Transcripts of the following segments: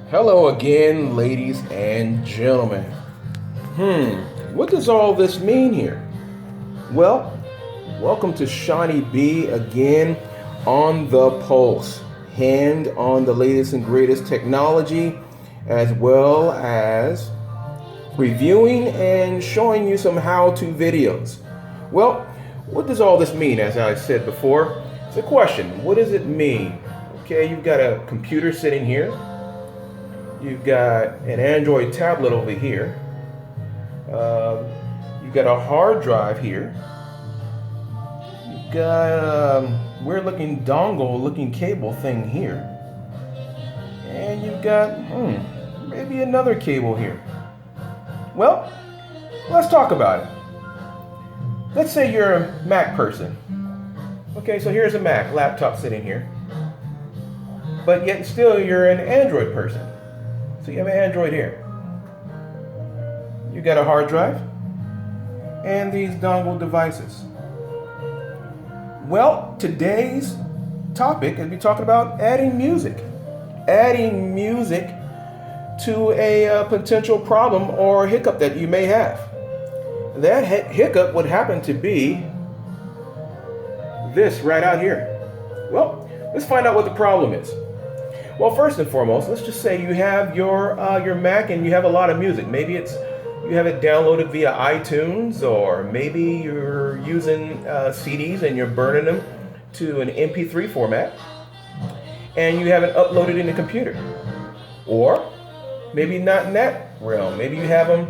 Hello again, ladies and gentlemen. What does all this mean here? Well, welcome to Shawnee B again on the pulse. Hand on the latest and greatest technology, as well as reviewing and showing you some how-to videos. Well, what does all this mean? As I said before, it's a question. What does it mean? Okay, you've got a computer sitting here. You've got an Android tablet over here. You've got a hard drive here. You've got a weird looking dongle looking cable thing here. And you've got maybe another cable here. Well, let's talk about it. Let's say you're a Mac person. Okay, so here's a Mac laptop sitting here. But yet still you're an Android person. So you have an Android here. You got a hard drive and these dongle devices. Well, today's topic is be talking about adding music. Adding music to a potential problem or hiccup that you may have. That hiccup would happen to be this right out here. Well, let's find out what the problem is. Well, first and foremost, let's just say you have your Mac and you have a lot of music. Maybe you have it downloaded via iTunes, or maybe you're using CDs and you're burning them to an MP3 format, and you have it uploaded in the computer. Or maybe not in that realm. Maybe you have them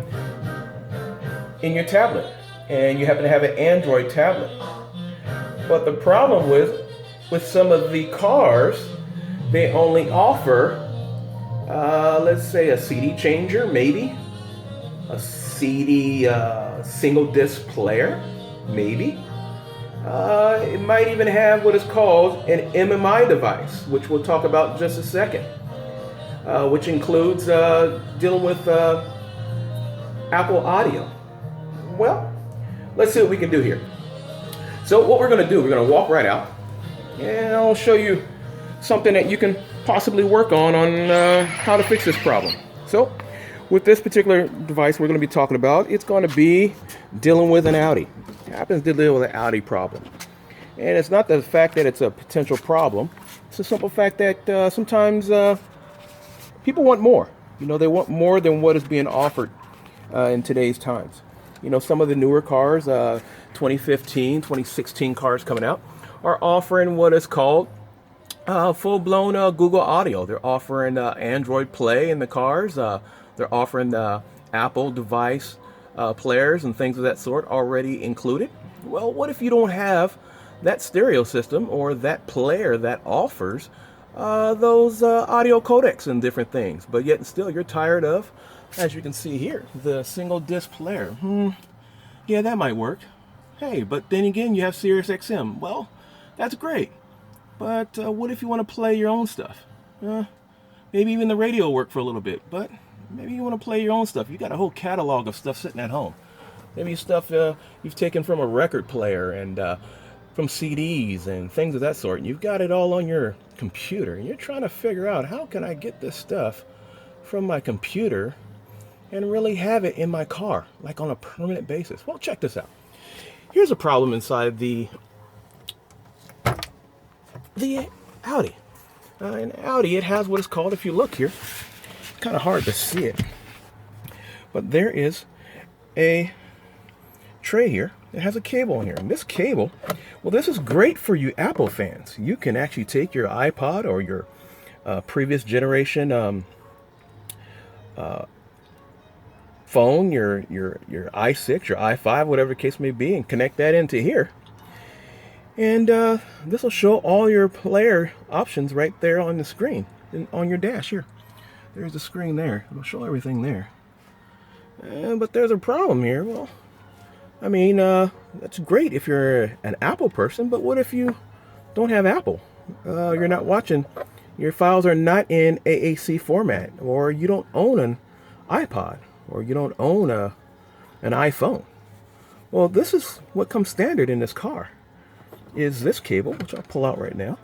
in your tablet, and you happen to have an Android tablet. But the problem with some of the cars, they only offer, let's say, a CD changer, maybe a CD single disc player, maybe. It might even have what is called an MMI device, which we'll talk about in just a second, which includes dealing with Apple Audio. Well, let's see what we can do here. So what we're going to do, we're going to walk right out, and I'll show you something that you can possibly work on how to fix this problem. So with this particular device we're going to be talking about, it's going to be dealing with an Audi. It happens to deal with an Audi problem. And it's not the fact that it's a potential problem. It's a simple fact that sometimes people want more. You know, they want more than what is being offered in today's times. You know, some of the newer cars, 2015, 2016 cars coming out, are offering what is called full-blown Google Audio. They're offering Android Play in the cars. They're offering Apple device players and things of that sort already included. Well, what if you don't have that stereo system or that player that offers those audio codecs and different things, but yet still you're tired of, as you can see here, the single disc player? Yeah, that might work. Hey, but then again, you have Sirius XM. Well, that's great. But what if you want to play your own stuff? Maybe even the radio will work for a little bit, but maybe you want to play your own stuff. You got a whole catalog of stuff sitting at home. Maybe stuff you've taken from a record player and from CDs and things of that sort. And you've got it all on your computer, and you're trying to figure out, how can I get this stuff from my computer and really have it in my car, like on a permanent basis? Well, check this out. Here's a problem inside the Audi. In Audi, it has what is called, if you look here, kind of hard to see it, but there is a tray here that has a cable in here. And this cable, well, this is great for you Apple fans. You can actually take your iPod or your previous generation phone, your i6, your i5, whatever the case may be, and connect that into here. And this will show all your player options right there on the screen, on your dash here. There's the screen there. It'll show everything there. But there's a problem here. Well, I mean, that's great if you're an Apple person, but what if you don't have Apple? You're not watching. Your files are not in AAC format, or you don't own an iPod, or you don't own an iPhone. Well, this is what comes standard in this car. Is this cable, which I'll pull out right now.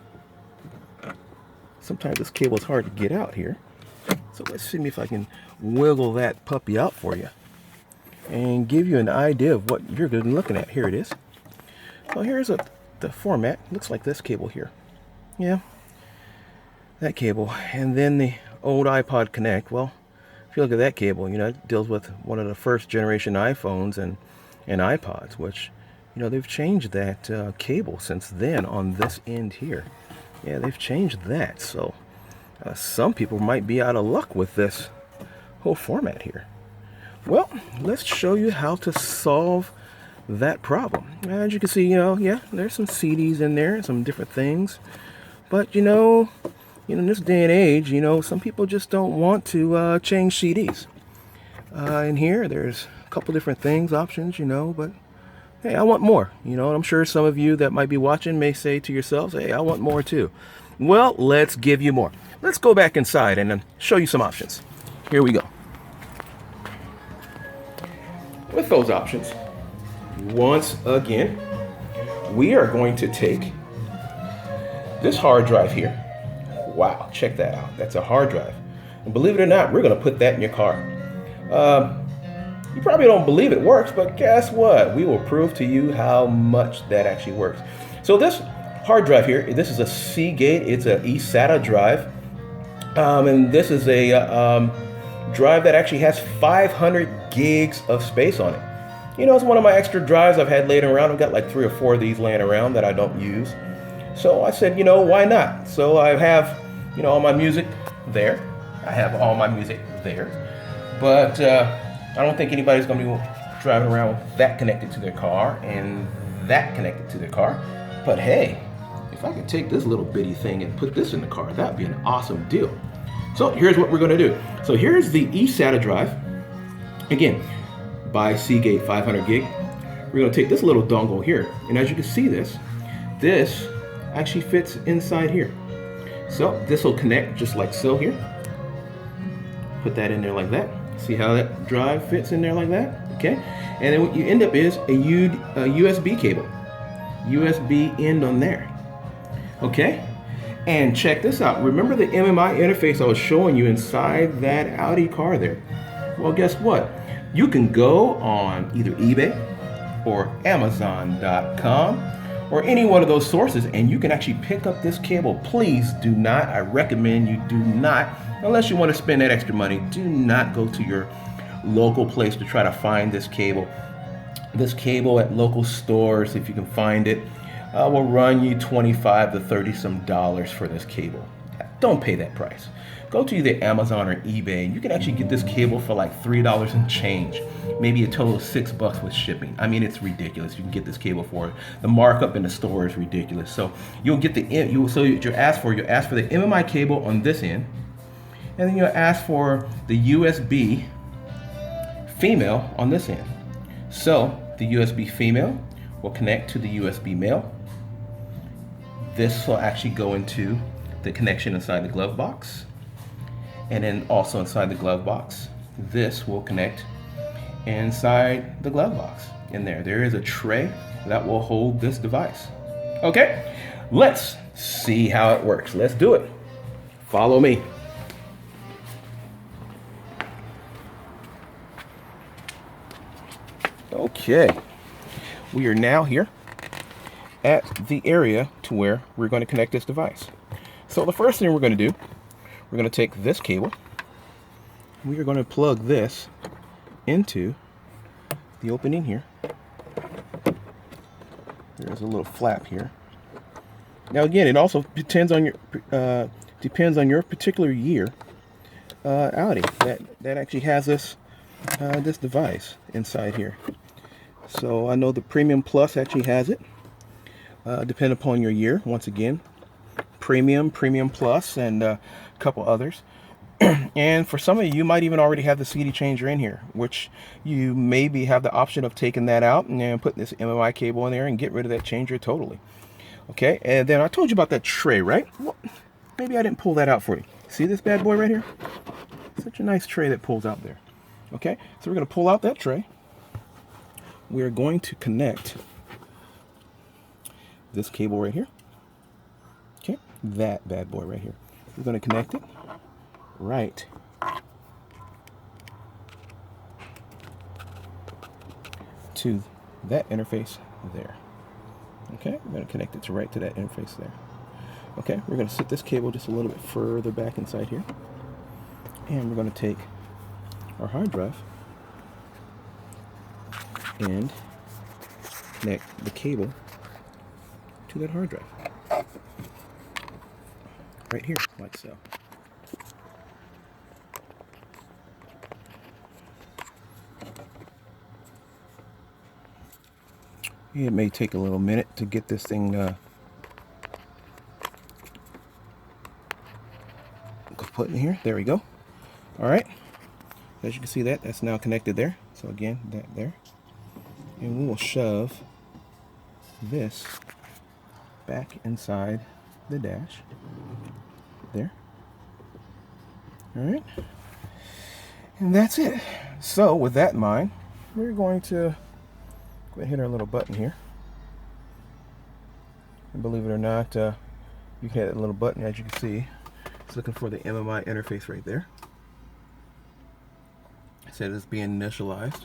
Sometimes this cable is hard to get out here. So let's see if I can wiggle that puppy out for you and give you an idea of what you're going to be looking at. Here it is. So here's the format. Looks like this cable here. Yeah, that cable. And then the old iPod Connect. Well, if you look at that cable, you know, it deals with one of the first generation iPhones and iPods, which, you know, they've changed that cable since then on this end here. Yeah, they've changed that. So some people might be out of luck with this whole format here. Well, let's show you how to solve that problem. As you can see, you know, yeah, there's some CDs in there, some different things. But, you know, in this day and age, you know, some people just don't want to change CDs. In here, there's a couple different things, options, you know, but hey, I want more. You know, and I'm sure some of you that might be watching may say to yourselves, hey, I want more too. Well, let's give you more. Let's go back inside and show you some options. Here we go. With those options, once again, we are going to take this hard drive here. Wow, check that out. That's a hard drive. And believe it or not, we're going to put that in your car. You probably don't believe it works, but guess what? We will prove to you how much that actually works. So this hard drive here, this is a Seagate. It's an eSATA drive. And this is a drive that actually has 500 gigs of space on it. You know, it's one of my extra drives I've had laying around. I've got like 3 or 4 of these laying around that I don't use. So I said, you know, why not? So I have, you know, all my music there. I have all my music there. But I don't think anybody's going to be driving around with that connected to their car and that connected to their car. But hey, if I could take this little bitty thing and put this in the car, that'd be an awesome deal. So here's what we're going to do. So here's the eSATA drive. Again, by Seagate 500 gig. We're going to take this little dongle here. And as you can see this actually fits inside here. So this will connect just like so here. Put that in there like that. See how that drive fits in there like that? Okay. And then what you end up is a USB cable. USB end on there. Okay. And check this out. Remember the MMI interface I was showing you inside that Audi car there? Well, guess what? You can go on either eBay or Amazon.com or any one of those sources and you can actually pick up this cable. Please do not, I recommend you do not, unless you want to spend that extra money, do not go to your local place to try to find this cable. This cable at local stores, if you can find it, will run you $25 to $30 some for this cable. Don't pay that price. Go to either Amazon or eBay and you can actually get this cable for like $3 and change. Maybe a total of $6 with shipping. I mean, it's ridiculous. You can get this cable for it. The markup in the store is ridiculous. So you'll get you'll ask for the MMI cable on this end, and then you'll ask for the USB female on this end. So the USB female will connect to the USB male. This will actually go into the connection inside the glove box. And then also inside the glove box, this will connect inside the glove box. In there is a tray that will hold this device. Okay, let's see how it works. Let's do it. Follow me. Okay, we are now here at the area to where we're going to connect this device. So the first thing we're going to do, we're going to take this cable. We are going to plug this into the opening here. There's a little flap here. Now again, it also depends on your particular year Audi that actually has this device inside here. So I know the Premium Plus actually has it. Depending upon your year, once again, Premium Plus, and a couple others. And for some of you might even already have the CD changer in here, which you maybe have the option of taking that out and then putting this MMI cable in there and get rid of that changer totally. Okay, and then I told you about that tray, right? Well, maybe I didn't pull that out for you. See this bad boy right here? Such a nice tray that pulls out there. Okay, so we're going to pull out that tray. We are going to connect this cable right here. Okay, that bad boy right here. We're going to connect it right to that interface there. Okay, we're going to connect it to right to that interface there. Okay, we're going to sit this cable just a little bit further back inside here. And we're going to take our hard drive and connect the cable to that hard drive. Right here, like so. It may take a little minute to get this thing put in here. There we go. All right. As you can see, that's now connected there. So again, that there. And we will shove this back inside the dash. There. All right. And that's it. So with that in mind, we're going to go ahead and hit our little button here. And believe it or not, you can hit that little button. As you can see, it's looking for the MMI interface right there. It said it's being initialized.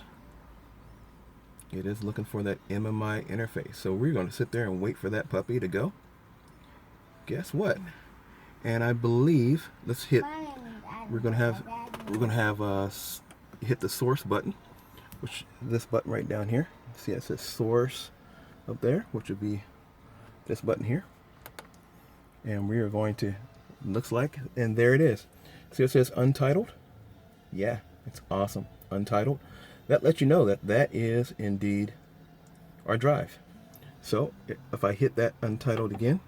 It is looking for that MMI interface. So we're going to sit there and wait for that puppy to go. Guess what? And I believe, let's hit, we're going to have hit the source button, which this button right down here. See, it says source up there, which would be this button here. And we are going to, looks like, and there it is. See, it says untitled. Yeah, it's awesome. Untitled. That lets you know that that is indeed our drive. So if I hit that untitled again,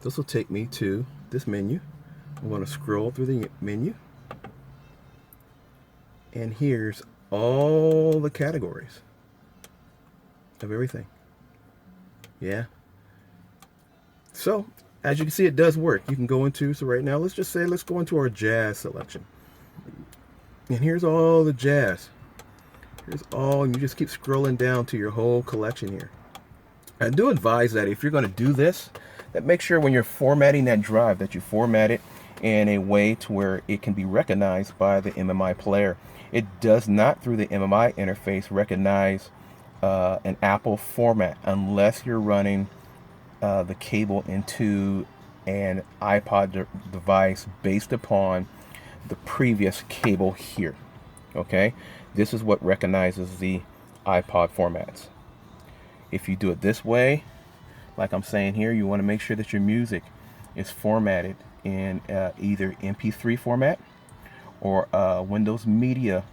this will take me to this menu. I'm going to scroll through the menu. And here's all the categories of everything. Yeah. So as you can see, it does work. You can go into, so right now, let's just say, let's go into our jazz selection. And here's all the jazz. Here's all, and you just keep scrolling down to your whole collection here. I do advise that if you're going to do this, that make sure when you're formatting that drive that you format it in a way to where it can be recognized by the MMI player. It does not, through the MMI interface, recognize an Apple format unless you're running the cable into an iPod device based upon the previous cable here. Okay, this is what recognizes the iPod formats. If you do it this way, like I'm saying here, you want to make sure that your music is formatted in either MP3 format or Windows Media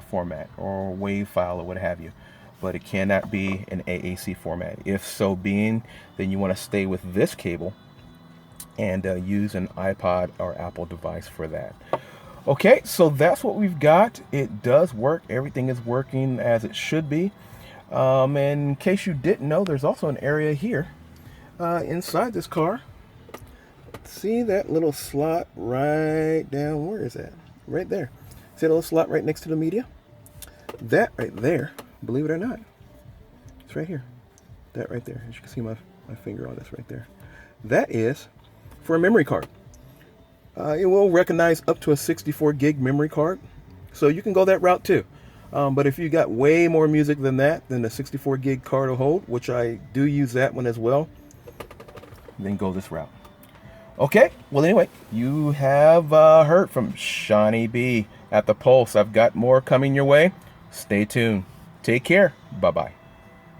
format or WAV file or what have you. But it cannot be an AAC format. If so being, then you want to stay with this cable and use an iPod or Apple device for that. Okay, so that's what we've got. It does work. Everything is working as it should be. And in case you didn't know, there's also an area here inside this car. See that little slot right down? Where is that? Right there. See that little slot right next to the media? That right there, believe it or not, it's right here. That right there. As you can see my finger on this right there. That is for a memory card. It will recognize up to a 64 gig memory card. So you can go that route too. But if you got way more music than that, than the 64 gig card will hold, which I do use that one as well, then go this route. Okay, well anyway, you have heard from Shawnee B at the Pulse. I've got more coming your way. Stay tuned. Take care. Bye-bye.